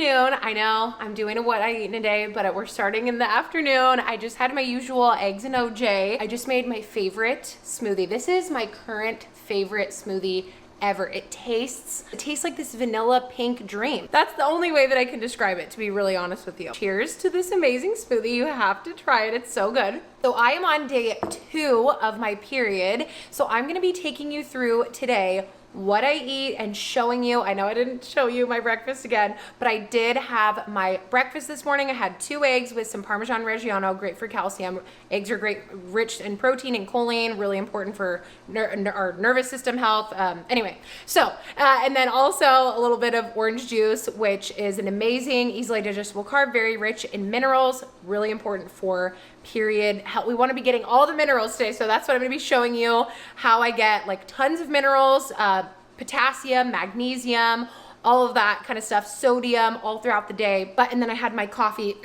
afternoon. I know I'm doing a what I eat in a day, but we're starting in the afternoon. I just had my usual eggs and OJ. I just made my favorite smoothie. This is my current favorite smoothie ever. It tastes like this vanilla pink dream. That's the only way that I can describe it, to be really honest with you. Cheers to this amazing smoothie. You have to try it. It's so good. So I am on day 2 of my period. So I'm gonna be taking you through today what I eat and showing you. I know I didn't show you my breakfast again, but I did have my breakfast this morning. I had 2 eggs with some Parmesan Reggiano, great for calcium. Eggs are great, rich in protein and choline, really important for our nervous system health. Anyway, so, and then also a little bit of orange juice, which is an amazing, easily digestible carb, very rich in minerals, really important for period health. We want to be getting all the minerals today, so that's what I'm going to be showing you, how I get like tons of minerals, potassium, magnesium, all of that kind of stuff, sodium all throughout the day. And then I had my coffee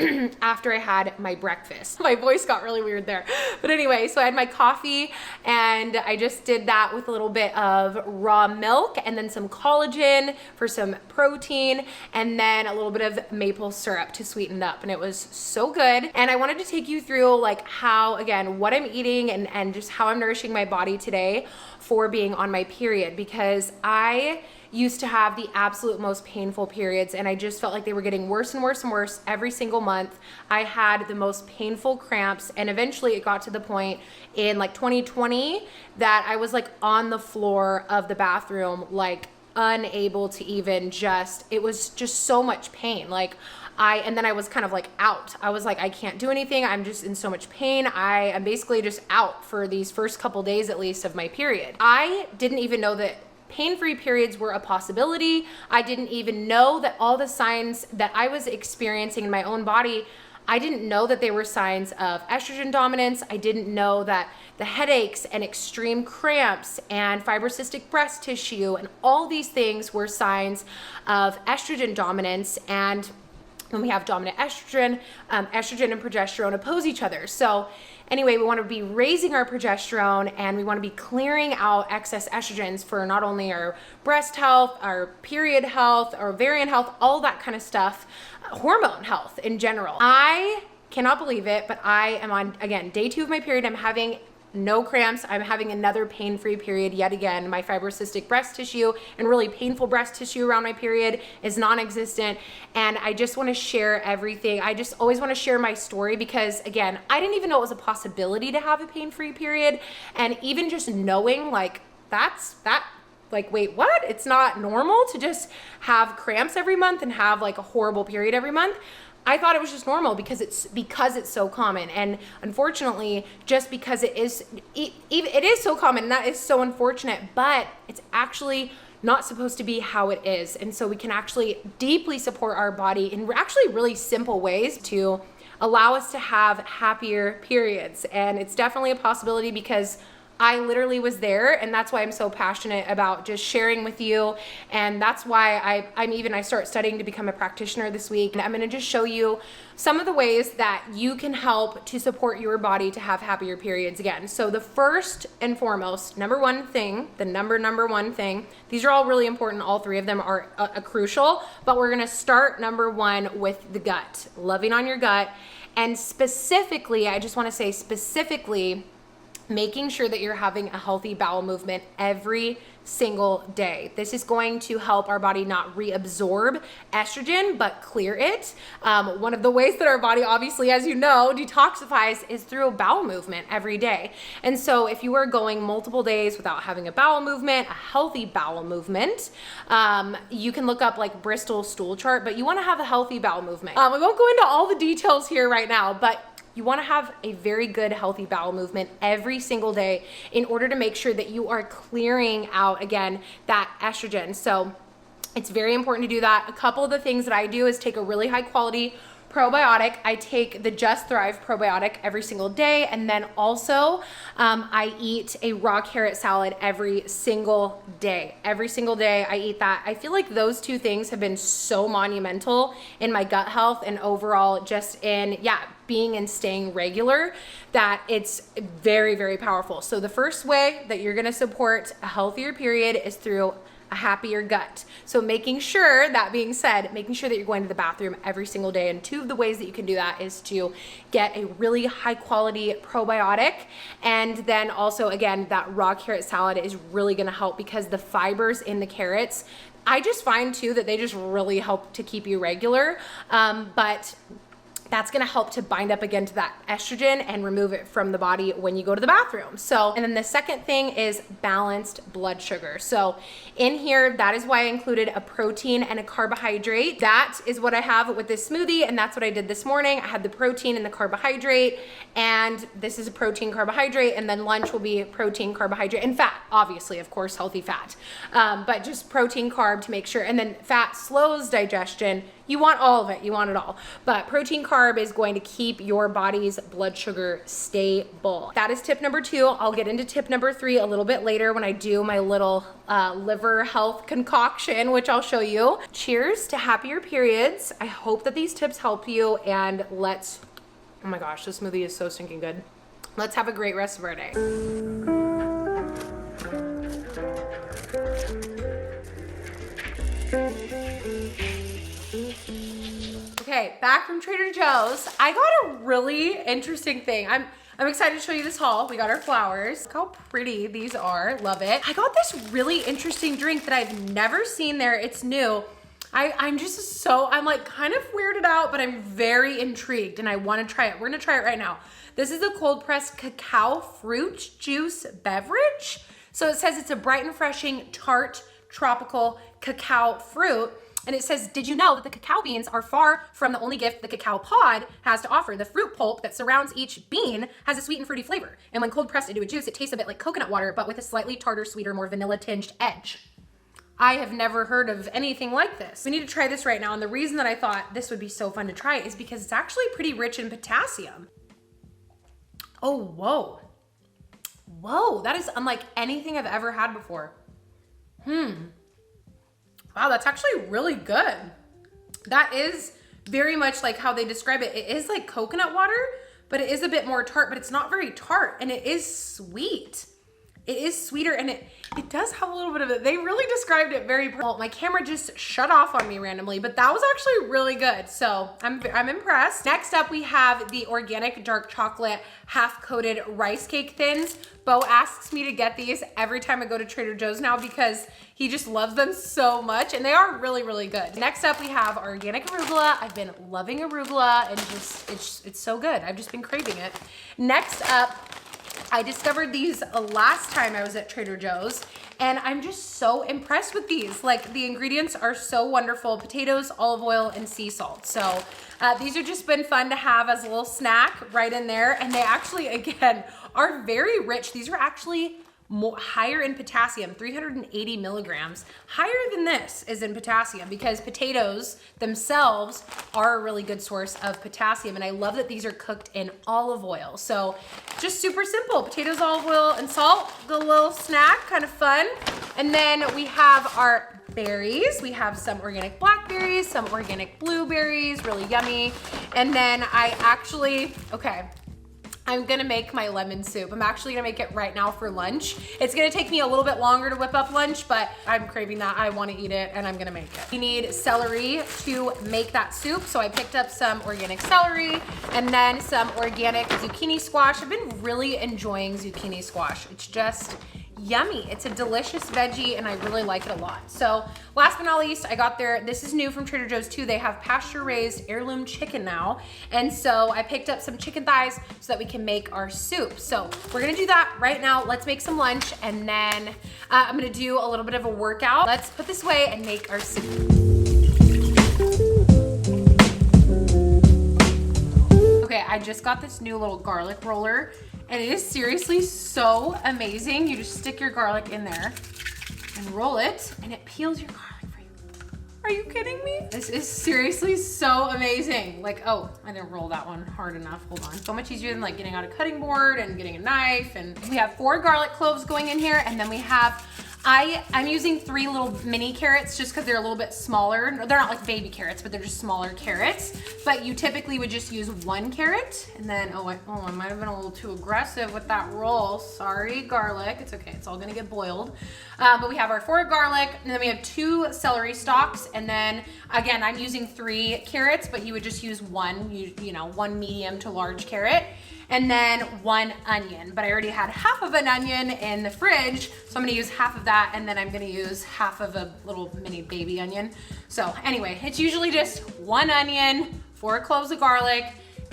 after I had my breakfast. My voice got really weird there. But anyway, so I had my coffee and I just did that with a little bit of raw milk and then some collagen for some protein and then a little bit of maple syrup to sweeten it up. And it was so good. And I wanted to take you through like how, again, what I'm eating and just how I'm nourishing my body today for being on my period, because I used to have the absolute most painful periods and I just felt like they were getting worse and worse and worse every single month. I had the most painful cramps and eventually it got to the point in like 2020 that I was like on the floor of the bathroom, like unable to even it was just so much pain. And then I was kind of like out. I was like, I can't do anything. I'm just in so much pain. I am basically just out for these first couple days at least of my period. I didn't even know that pain-free periods were a possibility. I didn't even know that all the signs that I was experiencing in my own body, I didn't know that they were signs of estrogen dominance. I didn't know that the headaches and extreme cramps and fibrocystic breast tissue and all these things were signs of estrogen dominance. And when we have dominant estrogen, estrogen and progesterone oppose each other. So anyway, we want to be raising our progesterone and we want to be clearing out excess estrogens for not only our breast health, our period health, our ovarian health, all that kind of stuff, hormone health in general. I cannot believe it, but I am on, again, day 2 of my period. I'm having no cramps. I'm having another pain-free period yet again. My fibrocystic breast tissue and really painful breast tissue around my period is non-existent. And I just want to share everything. I just always want to share my story because, again, I didn't even know it was a possibility to have a pain-free period. And even just knowing like wait, what? It's not normal to just have cramps every month and have like a horrible period every month. I thought it was just normal because it's so common. And unfortunately, just because it is so common, and that is so unfortunate, but it's actually not supposed to be how it is. And so we can actually deeply support our body in actually really simple ways to allow us to have happier periods. And it's definitely a possibility because I literally was there, and that's why I'm so passionate about just sharing with you. And that's why I start studying to become a practitioner this week. And I'm going to just show you some of the ways that you can help to support your body to have happier periods again. So the first and foremost, number one thing, these are all really important. All 3 of them are crucial, but we're going to start number 1 with the gut, loving on your gut. And specifically, I just want to say specifically, making sure that you're having a healthy bowel movement every single day. This is going to help our body not reabsorb estrogen, but clear it. One of the ways that our body, obviously, as you know, detoxifies is through a bowel movement every day. And so if you are going multiple days without having a bowel movement, a healthy bowel movement, you can look up like Bristol stool chart, but you want to have a healthy bowel movement. We won't go into all the details here right now, but you want to have a very good, healthy bowel movement every single day in order to make sure that you are clearing out, again, that estrogen. So it's very important to do that. A couple of the things that I do is take a really high quality probiotic. I take the Just Thrive probiotic every single day. And then also I eat a raw carrot salad every single day. Every single day I eat that. I feel like those 2 things have been so monumental in my gut health and overall just in, being and staying regular, that it's very, very powerful. So the first way that you're going to support a healthier period is through a happier gut. So making sure, that being said, making sure that you're going to the bathroom every single day. And two of the ways that you can do that is to get a really high quality probiotic. And then also, again, that raw carrot salad is really gonna help because the fibers in the carrots, I just find too that they just really help to keep you regular. But that's gonna help to bind up again to that estrogen and remove it from the body when you go to the bathroom. So, and then the second thing is balanced blood sugar. So in here, that is why I included a protein and a carbohydrate. That is what I have with this smoothie, and that's what I did this morning. I had the protein and the carbohydrate, and this is a protein carbohydrate, and then lunch will be protein, carbohydrate, and fat, obviously, of course, healthy fat. But just protein, carb to make sure, and then fat slows digestion. You want all of it, you want it all. But protein carb is going to keep your body's blood sugar stable. That is tip number 2. I'll get into tip number 3 a little bit later when I do my little liver health concoction, which I'll show you. Cheers to happier periods. I hope that these tips help you, and let's, oh my gosh, this smoothie is so stinking good. Let's have a great rest of our day. Okay, back from Trader Joe's. I got a really interesting thing. I'm excited to show you this haul. We got our flowers. Look how pretty these are. Love it. I got this really interesting drink that I've never seen there. It's new. I'm just so, I'm like kind of weirded out, but I'm very intrigued and I want to try it. We're gonna try it right now. This is a cold pressed cacao fruit juice beverage. So it says it's a bright and refreshing, tart, tropical cacao fruit. And it says, did you know that the cacao beans are far from the only gift the cacao pod has to offer? The fruit pulp that surrounds each bean has a sweet and fruity flavor. And when cold pressed into a juice, it tastes a bit like coconut water, but with a slightly tartar, sweeter, more vanilla tinged edge. I have never heard of anything like this. We need to try this right now. And the reason that I thought this would be so fun to try is because it's actually pretty rich in potassium. Oh, whoa. Whoa, that is unlike anything I've ever had before. Wow, that's actually really good. That is very much like how they describe it. It is like coconut water, but it is a bit more tart, but it's not very tart, and it is sweet. It is sweeter, and it does have a little bit of it. They really described it very well. My camera just shut off on me randomly, but that was actually really good. So I'm impressed. Next up, we have the organic dark chocolate half-coated rice cake thins. Bo asks me to get these every time I go to Trader Joe's now because he just loves them so much, and they are really, really good. Next up, we have organic arugula. I've been loving arugula, and just it's so good. I've just been craving it. Next up, I discovered these last time I was at Trader Joe's, and I'm just so impressed with these. Like, the ingredients are so wonderful: potatoes, olive oil, and sea salt. So these have just been fun to have as a little snack right in there. And they actually, again, are very rich. These are actually higher in potassium, 380 milligrams. Higher than this is in potassium because potatoes themselves are a really good source of potassium. And I love that these are cooked in olive oil. So just super simple: potatoes, olive oil, and salt. The little snack, kind of fun. And then we have our berries. We have some organic blackberries, some organic blueberries, really yummy. And then I'm gonna make my lemon soup. I'm actually gonna make it right now for lunch. It's gonna take me a little bit longer to whip up lunch, but I'm craving that. I wanna eat it, and I'm gonna make it. We need celery to make that soup, so I picked up some organic celery and then some organic zucchini squash. I've been really enjoying zucchini squash. It's just yummy. It's a delicious veggie, and I really like it a lot. So last but not least, I got this is new from Trader Joe's too. They have pasture raised heirloom chicken now. And so I picked up some chicken thighs so that we can make our soup. So we're gonna do that right now. Let's make some lunch, and then I'm gonna do a little bit of a workout. Let's put this away and make our soup. Okay, I just got this new little garlic roller, and it is seriously so amazing. You just stick your garlic in there and roll it, and it peels your garlic for you. Are you kidding me? This is seriously so amazing. Like, oh, I didn't roll that one hard enough. Hold on. So much easier than like getting out a cutting board and getting a knife. And we have 4 garlic cloves going in here, and then we have I'm using 3 little mini carrots just because they're a little bit smaller. They're not like baby carrots, but they're just smaller carrots. But you typically would just use 1 carrot. And then, I might have been a little too aggressive with that roll. Sorry, garlic. It's okay, it's all gonna get boiled. But we have our 4 garlic, and then we have 2 celery stalks. And then, again, I'm using 3 carrots, but you would just use 1, you know, 1 medium to large carrot. And then 1 onion, but I already had half of an onion in the fridge, so I'm gonna use half of that, and then I'm gonna use half of a little mini baby onion. So anyway, it's usually just 1 onion, 4 cloves of garlic,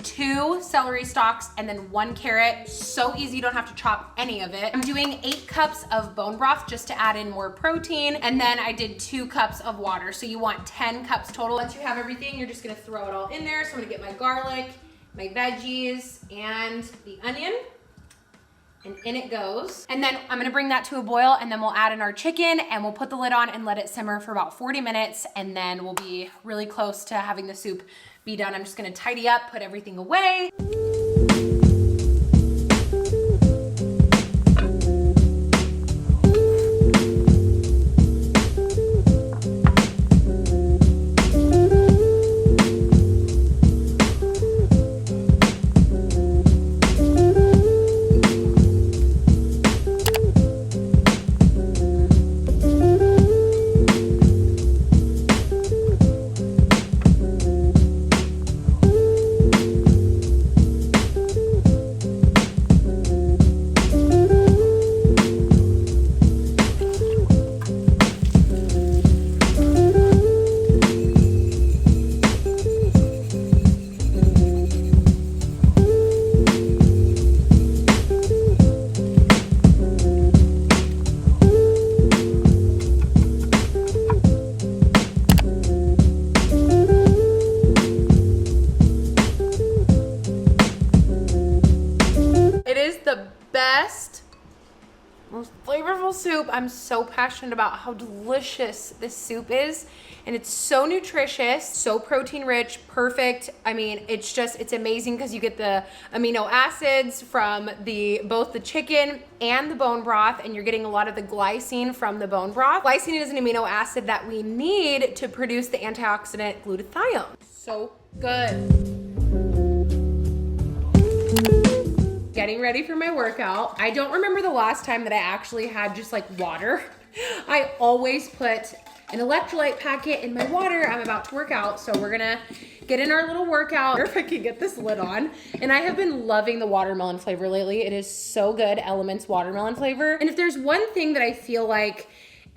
2 celery stalks, and then 1 carrot. So easy, you don't have to chop any of it. I'm doing 8 cups of bone broth just to add in more protein, and then I did 2 cups of water, so you want 10 cups total. Once you have everything, you're just gonna throw it all in there. So I'm gonna get my garlic, my veggies, and the onion, and in it goes. And then I'm gonna bring that to a boil, and then we'll add in our chicken, and we'll put the lid on and let it simmer for about 40 minutes, and then we'll be really close to having the soup be done. I'm just gonna tidy up, put everything away. Most flavorful soup. I'm so passionate about how delicious this soup is, and it's so nutritious, so protein rich, perfect. I mean, it's amazing because you get the amino acids from both the chicken and the bone broth, and you're getting a lot of the glycine from the bone broth. Glycine is an amino acid that we need to produce the antioxidant glutathione. So good. Getting ready for my workout. I don't remember the last time that I actually had just like water. I always put an electrolyte packet in my water. I'm about to work out, so we're gonna get in our little workout. If I can get this lid on. And I have been loving the watermelon flavor lately. It is so good, Elements watermelon flavor. And if there's one thing that I feel like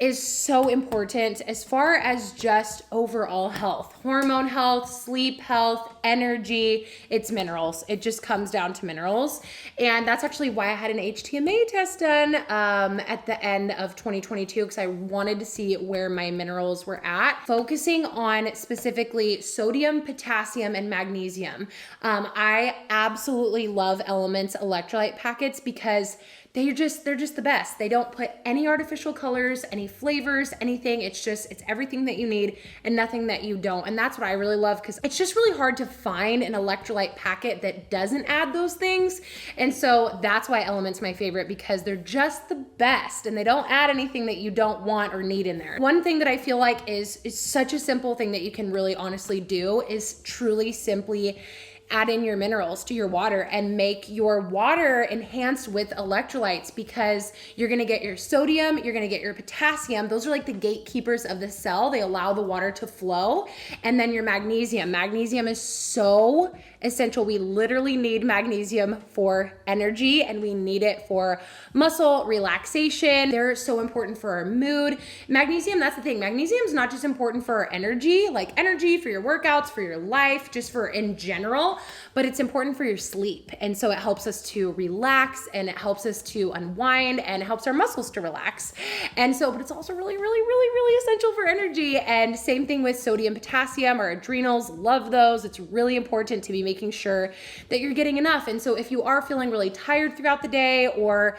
is so important as far as just overall health, hormone health, sleep health, energy, it's minerals. It just comes down to minerals. And that's actually why I had an HTMA test done at the end of 2022, because I wanted to see where my minerals were at, focusing on specifically sodium, potassium, and magnesium. I absolutely love Elements electrolyte packets because they're just the best. They don't put any artificial colors, any flavors, anything. It's everything that you need and nothing that you don't. And that's what I really love, because it's just really hard to find an electrolyte packet that doesn't add those things. And so that's why Elements my favorite, because they're just the best and they don't add anything that you don't want or need in there. One thing that I feel like is such a simple thing that you can really honestly do is truly simply add in your minerals to your water and make your water enhanced with electrolytes, because you're gonna get your sodium, you're gonna get your potassium. Those are like the gatekeepers of the cell. They allow the water to flow. And then your magnesium. Magnesium is so essential. We literally need magnesium for energy, and we need it for muscle relaxation. They're so important for our mood. Magnesium, that's the thing. Magnesium is not just important for our energy, like energy for your workouts, for your life, just for in general, but it's important for your sleep. And so it helps us to relax, and it helps us to unwind, and it helps our muscles to relax. And so, but it's also really, really, really, really essential for energy. And same thing with sodium, potassium. Our adrenals love those. It's really important to be making sure that you're getting enough. And so if you are feeling really tired throughout the day, or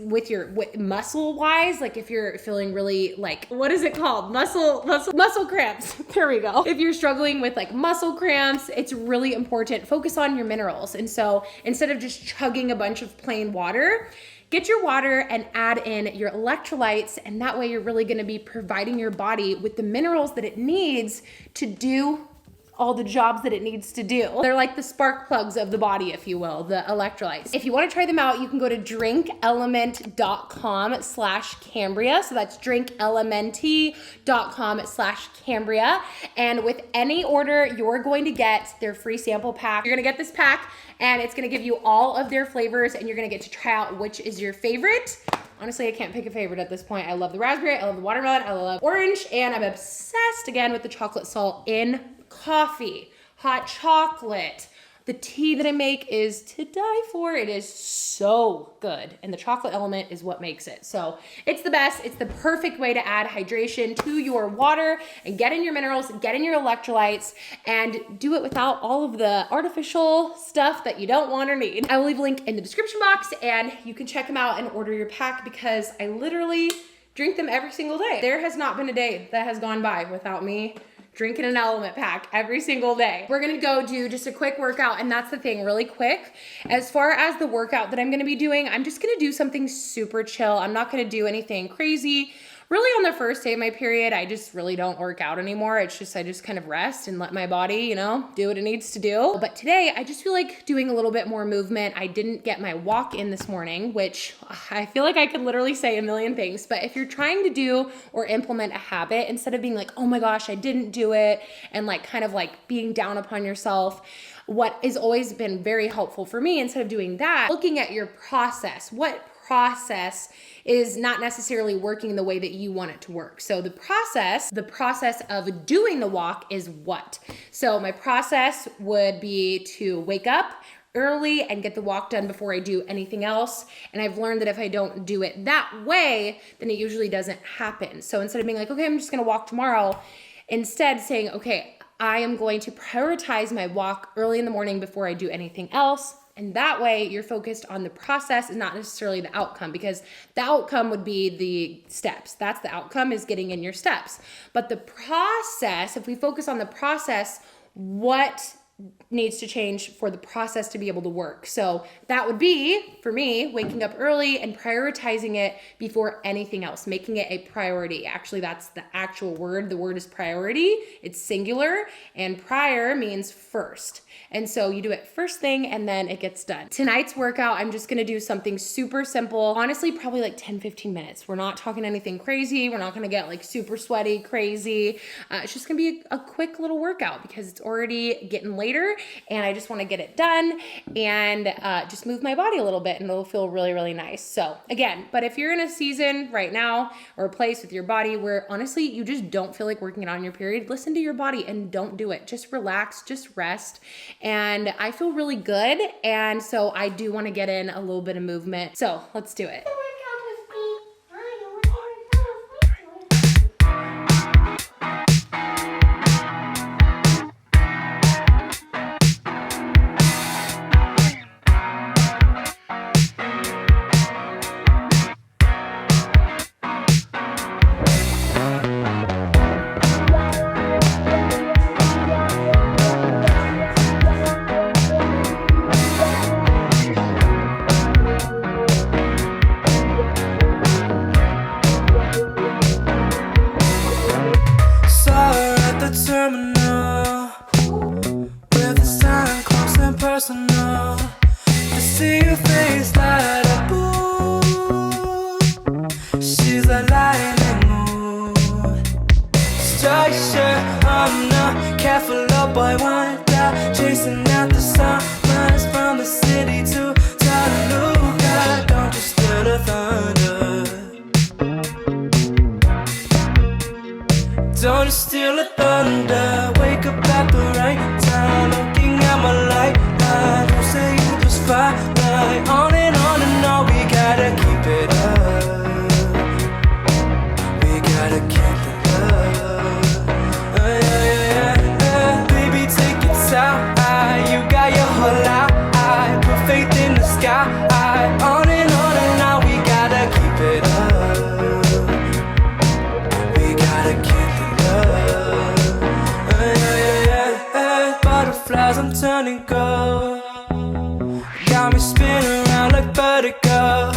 with muscle wise, like if you're feeling really like, what is it called? Muscle cramps. There we go. If you're struggling with like muscle cramps, it's really important. Focus on your minerals. And so instead of just chugging a bunch of plain water, Get your water and add in your electrolytes, and that way you're really gonna be providing your body with the minerals that it needs to do all the jobs that it needs to do. They're like the spark plugs of the body, if you will, the electrolytes. If you wanna try them out, you can go to drinkelement.com/Cambria. So that's drinkelement.com/Cambria. And with any order, you're going to get their free sample pack. You're gonna get this pack and it's gonna give you all of their flavors and you're gonna get to try out which is your favorite. Honestly, I can't pick a favorite at this point. I love the raspberry, I love the watermelon, I love orange, and I'm obsessed again with the chocolate salt in coffee, hot chocolate. The tea that I make is to die for. It is so good. And the chocolate element is what makes it. So it's the best. It's the perfect way to add hydration to your water and get in your minerals, get in your electrolytes, and do it without all of the artificial stuff that you don't want or need. I will leave a link in the description box and you can check them out and order your pack because I literally drink them every single day. There has not been a day that has gone by without me drinking an element pack every single day. We're gonna go do just a quick workout, and that's the thing, really quick. As far as the workout that I'm gonna be doing, I'm just gonna do something super chill. I'm not gonna do anything crazy. Really on the first day of my period, I just really don't work out anymore. It's just, I just kind of rest and let my body, you know, do what it needs to do. But today, I just feel like doing a little bit more movement. I didn't get my walk in this morning, which I feel like I could literally say a million things. But if you're trying to do or implement a habit, instead of being like, oh my gosh, I didn't do it, and like kind of like being down upon yourself, what has always been very helpful for me, instead of doing that, looking at your process. What process is not necessarily working the way that you want it to work. So the process of doing the walk is what? So my process would be to wake up early and get the walk done before I do anything else. And I've learned that if I don't do it that way, then it usually doesn't happen. So instead of being like, okay, I'm just gonna walk tomorrow, instead saying, okay, I am going to prioritize my walk early in the morning before I do anything else. And that way you're focused on the process and not necessarily the outcome, because the outcome would be the steps. That's the outcome, is getting in your steps. But the process, if we focus on the process, what needs to change for the process to be able to work? So that would be, for me, waking up early and prioritizing it before anything else, making it a priority. Actually, that's the actual word. The word is priority. It's singular, and prior means first. And so you do it first thing and then it gets done. Tonight's workout, I'm just gonna do something super simple. Honestly, probably like 10-15 minutes. We're not talking anything crazy. We're not gonna get like super sweaty, crazy. It's just gonna be a quick little workout because it's already getting later and I just wanna get it done and just move my body a little bit and it'll feel really, really nice. So again, but if you're in a season right now or a place with your body where honestly you just don't feel like working out on your period, listen to your body and don't do it. Just relax, just rest. And I feel really good. And so I do want to get in a little bit of movement. So let's do it. Personal to see your face light up, ooh. She's a lightning mood. Structure, I'm not careful, oh boy, one doubt. Chasing out the summers from the city to Chattanooga. Don't you steal the thunder. Don't you steal the thunder. Wake up at the right time, looking at my light. Don't say you the spotlight. On and on, we gotta keep it up. We gotta keep it up. Baby, take it out. You got your whole life. Put faith in the sky. On and on, we gotta keep it up. We gotta keep it up. Butterflies, I'm turning gold. Got me spinning around like vertigo.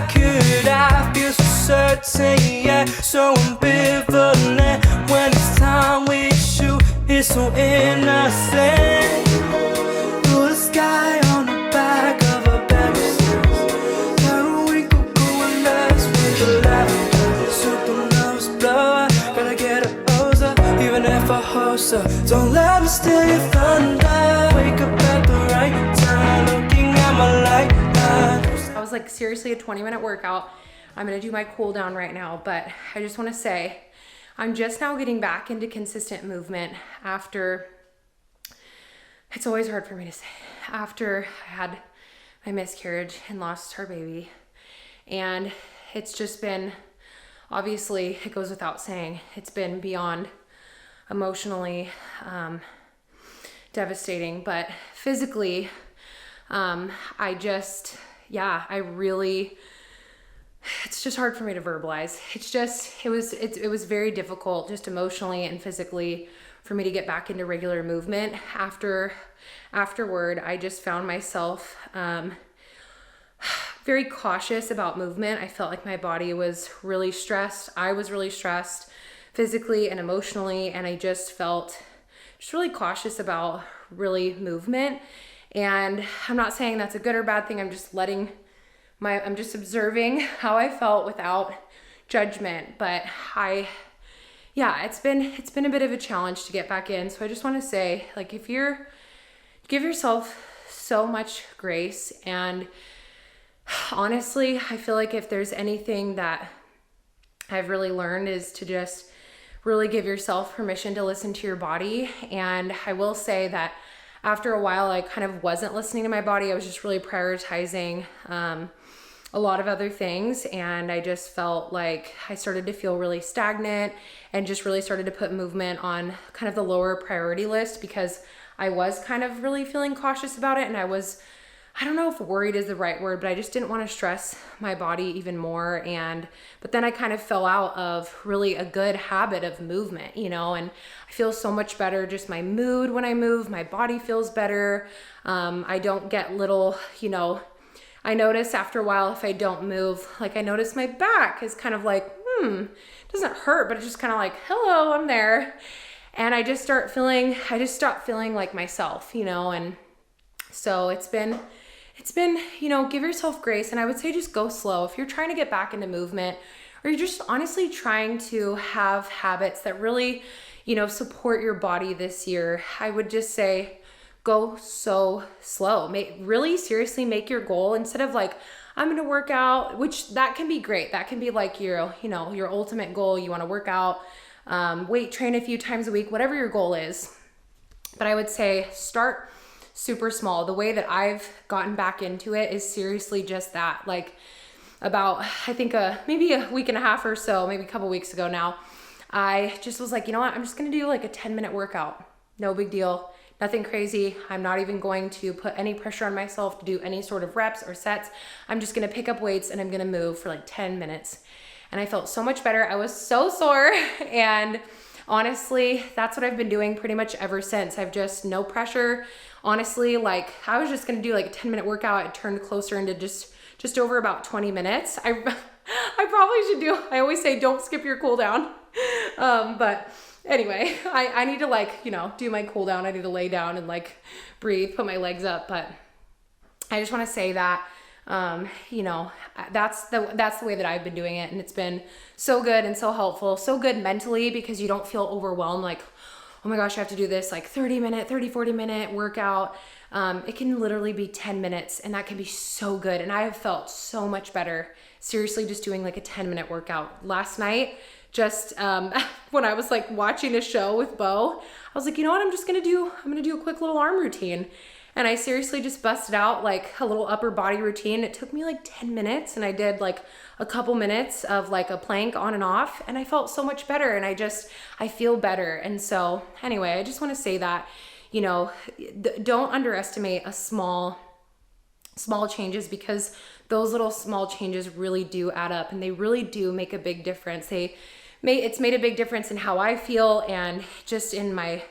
How could I feel so certain, yeah, so ambivalent when it's time we shoot? It's so innocent. Blue the sky on the back of a Pegasus. There we go, going nuts with the lavender. Supernovas blow, gotta get a hose up, even if I host up. Don't let me steal your thunder. Wake up at the right time, looking at my light. I was like, seriously, a 20-minute workout. I'm gonna do my cool down right now, but I just wanna say, I'm just now getting back into consistent movement after, it's always hard for me to say, after I had my miscarriage and lost our baby. And it's just been, obviously, it goes without saying, it's been beyond emotionally devastating, but physically, I really, it's just hard for me to verbalize. It was very difficult just emotionally and physically for me to get back into regular movement. Afterward, I just found myself very cautious about movement. I felt like my body was really stressed. I was really stressed physically and emotionally, and I just felt really cautious about really movement. And I'm not saying that's a good or bad thing. I'm just I'm just observing how I felt without judgment. But it's been a bit of a challenge to get back in. So I just want to say, like, if you're, give yourself so much grace. And honestly, I feel like if there's anything that I've really learned is to just really give yourself permission to listen to your body. And I will say that after a while, I kind of wasn't listening to my body. I was just really prioritizing a lot of other things. And I just felt like I started to feel really stagnant and just really started to put movement on kind of the lower priority list because I was kind of really feeling cautious about it. And I don't know if worried is the right word, but I just didn't want to stress my body even more. But then I kind of fell out of really a good habit of movement, and I feel so much better. Just my mood when I move, my body feels better. I don't get little, I notice after a while if I don't move, like I notice my back is kind of like, it doesn't hurt, but it's just kind of like, hello, I'm there. And I just stopped feeling like myself, and so it's been, give yourself grace. And I would say just go slow. If you're trying to get back into movement, or you're just honestly trying to have habits that really, support your body this year, I would just say, go so slow. Really seriously make your goal instead of like, I'm going to work out, which that can be great. That can be like your ultimate goal. You want to work out, weight train a few times a week, whatever your goal is. But I would say start super small. The way that I've gotten back into it is seriously just that. Like about, I think maybe a week and a half or so, maybe a couple weeks ago now, I just was like, you know what? I'm just going to do like a 10-minute workout. No big deal. Nothing crazy. I'm not even going to put any pressure on myself to do any sort of reps or sets. I'm just going to pick up weights and I'm going to move for like 10 minutes. And I felt so much better. I was so sore. And honestly, that's what I've been doing pretty much ever since. I've just no pressure. Honestly, like I was just going to do like a 10-minute workout. It turned closer into just over about 20 minutes. I probably should I always say, don't skip your cool down. But anyway, I need to do my cool down. I need to lay down and like breathe, put my legs up. But I just want to say that, that's the way that I've been doing it. And it's been so good and so helpful, so good mentally because you don't feel overwhelmed. Like, oh my gosh, I have to do this like 40 minute workout. It can literally be 10 minutes and that can be so good. And I have felt so much better. Seriously, just doing like a 10-minute workout. Last night, just when I was like watching a show with Bo, I was like, you know what, I'm gonna do a quick little arm routine. And I seriously just busted out like a little upper body routine. It took me like 10 minutes and I did like a couple minutes of like a plank on and off and I felt so much better and I feel better. And so anyway, I just want to say that, don't underestimate a small changes because those little small changes really do add up and they really do make a big difference. It's made a big difference in how I feel and just in my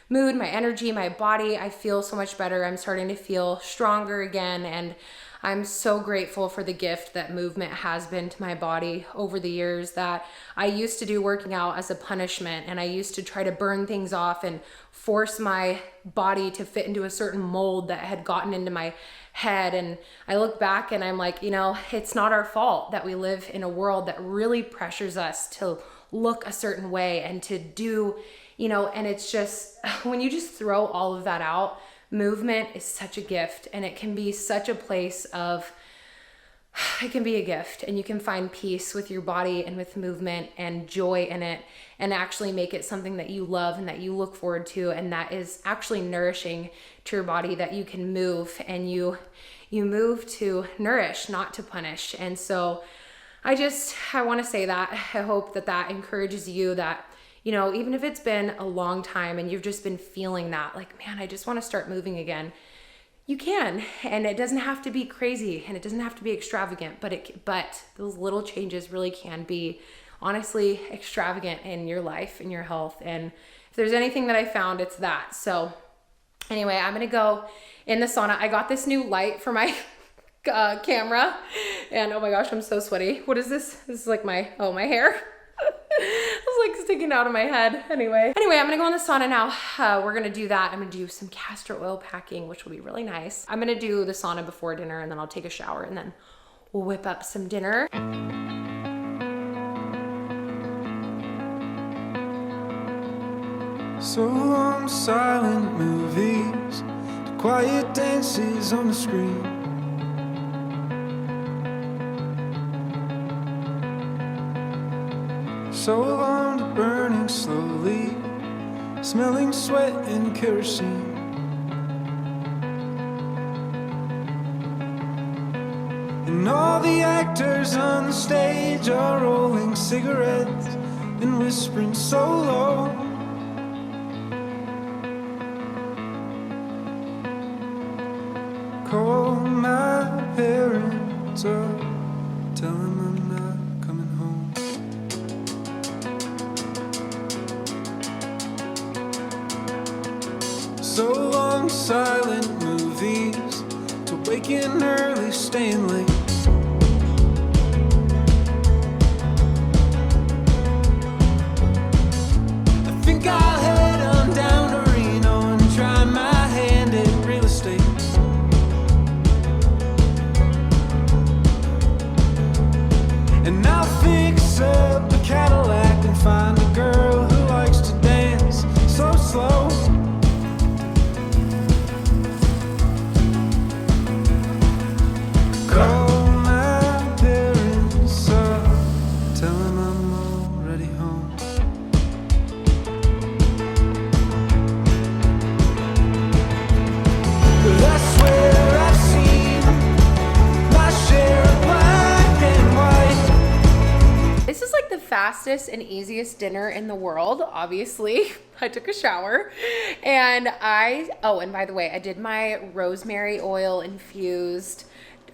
mood, my energy, my body. I feel so much better. I'm starting to feel stronger again and I'm so grateful for the gift that movement has been to my body over the years, that I used to do working out as a punishment, and I used to try to burn things off and force my body to fit into a certain mold that had gotten into my head. And I look back and I'm like, you know, it's not our fault that we live in a world that really pressures us to look a certain way and to do, you know, and it's just, when you just throw all of that out, movement is such a gift, and it can be such a place of, it can be a gift, and you can find peace with your body and with movement and joy in it, and actually make it something that you love and that you look forward to, and that is actually nourishing to your body, that you can move, and you move to nourish, not to punish. And so I want to say that I hope that encourages you, that, you know, even if it's been a long time and you've just been feeling that, like, man, I just want to start moving again, you can. And it doesn't have to be crazy, and it doesn't have to be extravagant, but those little changes really can be honestly extravagant in your life, in your health. And if there's anything that I found, it's that. So anyway, I'm going to go in the sauna. I got this new light for my camera, and oh my gosh, I'm so sweaty. What is this? This is like my hair. It's like sticking out of my head. Anyway, I'm gonna go in the sauna now. We're gonna do that. I'm gonna do some castor oil packing, which will be really nice. I'm gonna do the sauna before dinner, and then I'll take a shower, and then we'll whip up some dinner. So long silent movies, to quiet dances on the screen. So long to burning slowly, smelling sweat and kerosene. And all the actors on the stage are rolling cigarettes and whispering so low. Call my parents up, tell them I'm not coming home. So long silent movies, to waking early, staying late. I think I'll head on down to Reno and try my hand at real estate. And I'll fix up a Cadillac and find a girl who likes to dance so slow. Call my parents up, tell them I'm already home. But I swear I've seen my share of black and white. This is like the fastest and easiest dinner in the world. Obviously, I took a shower, and and by the way, I did my rosemary oil infused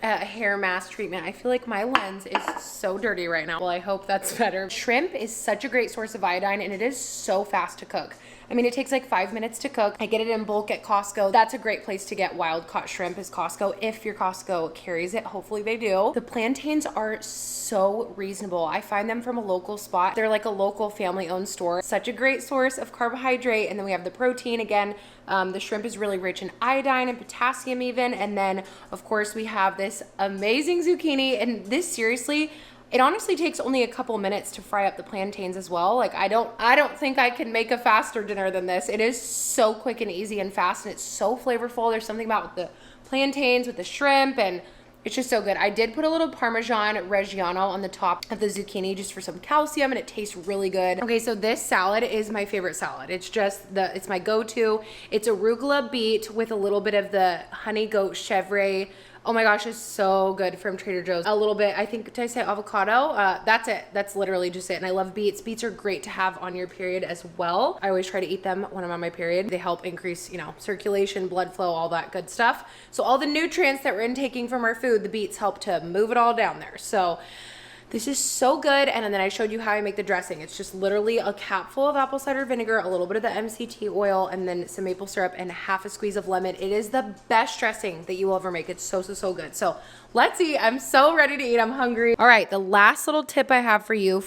hair mask treatment. I feel like my lens is so dirty right now. Well, I hope that's better. Shrimp is such a great source of iodine, and it is so fast to cook. I mean, it takes like 5 minutes to cook. I get it in bulk at Costco. That's a great place to get wild caught shrimp, is Costco, if your Costco carries it. Hopefully they do. The plantains are so reasonable. I find them from a local spot. They're like a local family owned store. Such a great source of carbohydrate. And then we have the protein again. The shrimp is really rich in iodine and potassium even. And then of course we have this amazing zucchini, and this seriously, it honestly takes only a couple minutes to fry up the plantains as well. Like I don't think I can make a faster dinner than this. It is so quick and easy and fast, and it's so flavorful. There's something about the plantains with the shrimp, and it's just so good. I did put a little Parmesan Reggiano on the top of the zucchini just for some calcium, and it tastes really good. Okay, so this salad is my favorite salad. It's just it's my go-to. It's arugula beet with a little bit of the honey goat chevre. Oh my gosh, it's so good, from Trader Joe's. A little bit, I think, did I say avocado? That's it. That's literally just it. And I love beets. Beets are great to have on your period as well. I always try to eat them when I'm on my period. They help increase, circulation, blood flow, all that good stuff. So all the nutrients that we're intaking from our food, the beets help to move it all down there. So This is so good. And then I showed you how I make the dressing. It's just literally a capful of apple cider vinegar, a little bit of the MCT oil, and then some maple syrup and half a squeeze of lemon. It is the best dressing that you will ever make. It's so, so, so good. So let's eat. I'm so ready to eat. I'm hungry. All right, the last little tip I have for you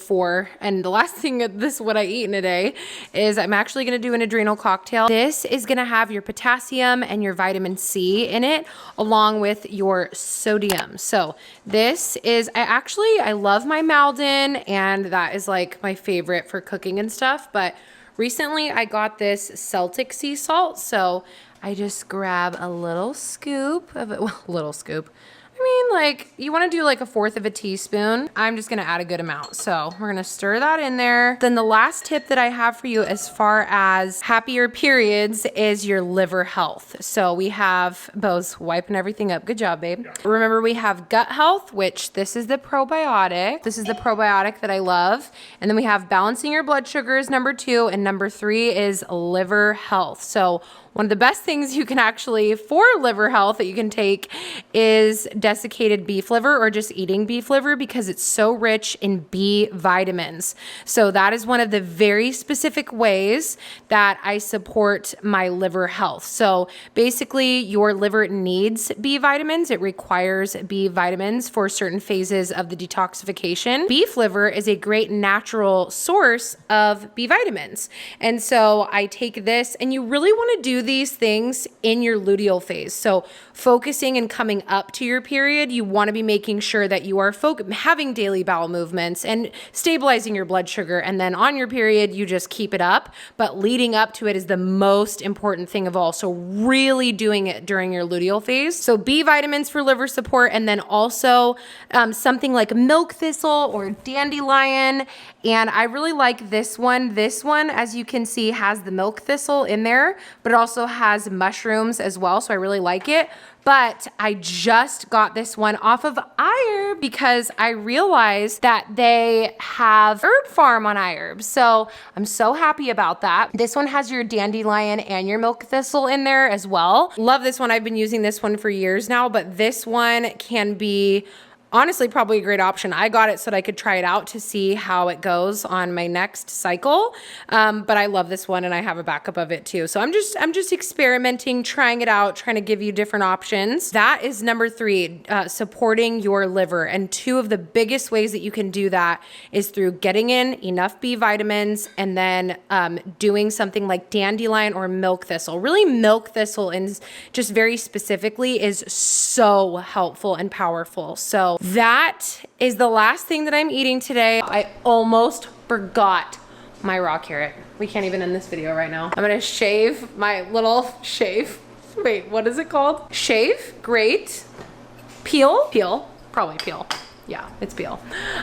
and the last thing of this, what I eat in a day, is I'm actually gonna do an adrenal cocktail. This is gonna have your potassium and your vitamin C in it, along with your sodium. So this is, I love my Maldon, and that is like my favorite for cooking and stuff, but recently I got this Celtic sea salt, so I just grab a little scoop of it, well, a little scoop. I mean, like, you want to do like 1/4 of a teaspoon. I'm just going to add a good amount. So we're going to stir that in there. Then the last tip that I have for you as far as happier periods is your liver health. So we have Bo's wiping everything up. Good job, babe. Yeah. Remember, we have gut health, which this is the probiotic. This is the probiotic that I love. And then we have balancing your blood sugars, number 2. And number 3 is liver health. So one of the best things you can actually, for liver health, that you can take is desiccated beef liver, or just eating beef liver, because it's so rich in B vitamins. So that is one of the very specific ways that I support my liver health. So basically, your liver needs B vitamins. It requires B vitamins for certain phases of the detoxification. Beef liver is a great natural source of B vitamins. And so I take this, and you really want to do these things in your luteal phase. So focusing and coming up to your period, you want to be making sure that you are having daily bowel movements and stabilizing your blood sugar. And then on your period, you just keep it up. But leading up to it is the most important thing of all. So really doing it during your luteal phase. So B vitamins for liver support, and then also something like milk thistle or dandelion. And I really like this one. This one, as you can see, has the milk thistle in there, but it also has mushrooms as well. So I really like it. But I just got this one off of iHerb because I realized that they have herb farm on iHerb. So I'm so happy about that. This one has your dandelion and your milk thistle in there as well. Love this one. I've been using this one for years now, but this one can be honestly probably a great option. I got it so that I could try it out to see how it goes on my next cycle. But I love this one, and I have a backup of it too. So I'm just experimenting, trying it out, trying to give you different options. That is number 3, supporting your liver. And 2 of the biggest ways that you can do that is through getting in enough B vitamins, and then doing something like dandelion or milk thistle. Really, milk thistle, and just very specifically, is so helpful and powerful. So that is the last thing that I'm eating today. I almost forgot my raw carrot. We can't even end this video right now. I'm gonna shave my little Wait, what is it called? Shave, grate, peel, probably peel. Yeah, it's peel.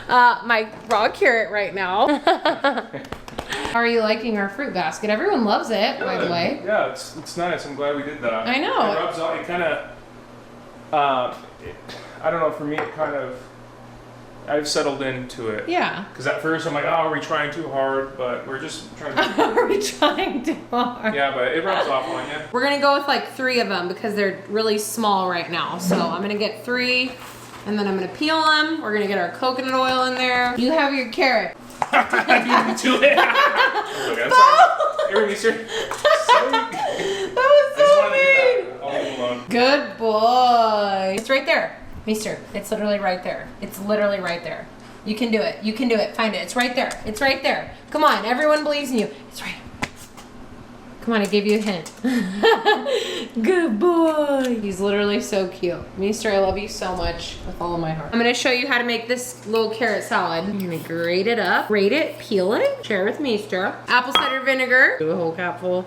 My raw carrot right now. How are you liking our fruit basket? Everyone loves it, by the way. Yeah, it's nice. I'm glad we did that. I know. It rubs off. It kind of, I don't know, for me, it kind of, I've settled into it. Yeah. Because at first I'm like, oh, are we trying too hard? But we're just trying to. Are we trying too hard? Yeah, but it rubs off on you. We're going to go with like 3 of them because they're really small right now. So I'm going to get 3, and then I'm going to peel them. We're going to get our coconut oil in there. You have your carrot. I beat me to it. Okay, I'm sorry. Here, mister. That was so mean. I'll leave him alone. Good boy. It's right there, mister. It's literally right there. It's literally right there. You can do it. You can do it. Find it. It's right there. It's right there. Come on. Everyone believes in you. It's right. Come on, I gave you a hint. Good boy. He's literally so cute. Mister, I love you so much with all of my heart. I'm gonna show you how to make this little carrot salad. I'm gonna grate it up, grate it, peel it, share with Mister. Apple cider vinegar, do a whole capful.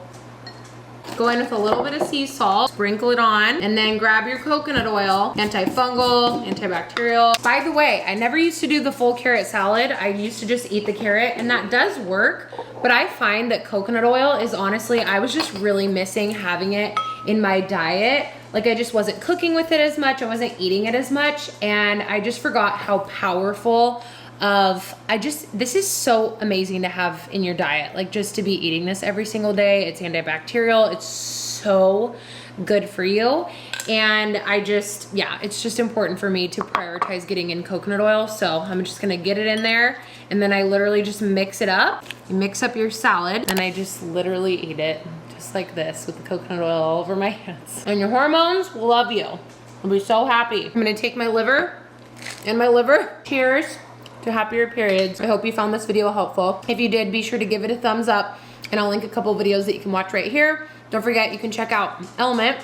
Go in with a little bit of sea salt, sprinkle it on, and then grab your coconut oil, antifungal, antibacterial. By the way, I never used to do the full carrot salad. I used to just eat the carrot, and that does work, but I find that coconut oil is honestly, I was just really missing having it in my diet. Like I just wasn't cooking with it as much, I wasn't eating it as much, and I just forgot how powerful this is so amazing to have in your diet, like just to be eating this every single day. It's antibacterial, it's so good for you. And I just, yeah, it's just important for me to prioritize getting in coconut oil. So I'm just gonna get it in there, and then I literally just mix it up. You mix up your salad, and I just literally eat it just like this with the coconut oil all over my hands. And your hormones will love you. I'll be so happy. I'm gonna take my liver and my liver. Cheers to happier periods. I hope you found this video helpful. If you did, be sure to give it a thumbs up, and I'll link a couple videos that you can watch right here. Don't forget, you can check out Element.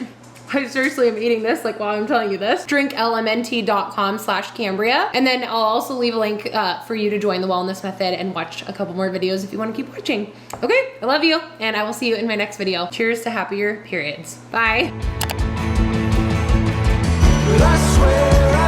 I seriously am eating this like while I'm telling you this. drinklmnt.com/Cambria. And then I'll also leave a link for you to join the wellness method and watch a couple more videos if you want to keep watching. Okay, I love you, and I will see you in my next video. Cheers to happier periods. Bye. But I swear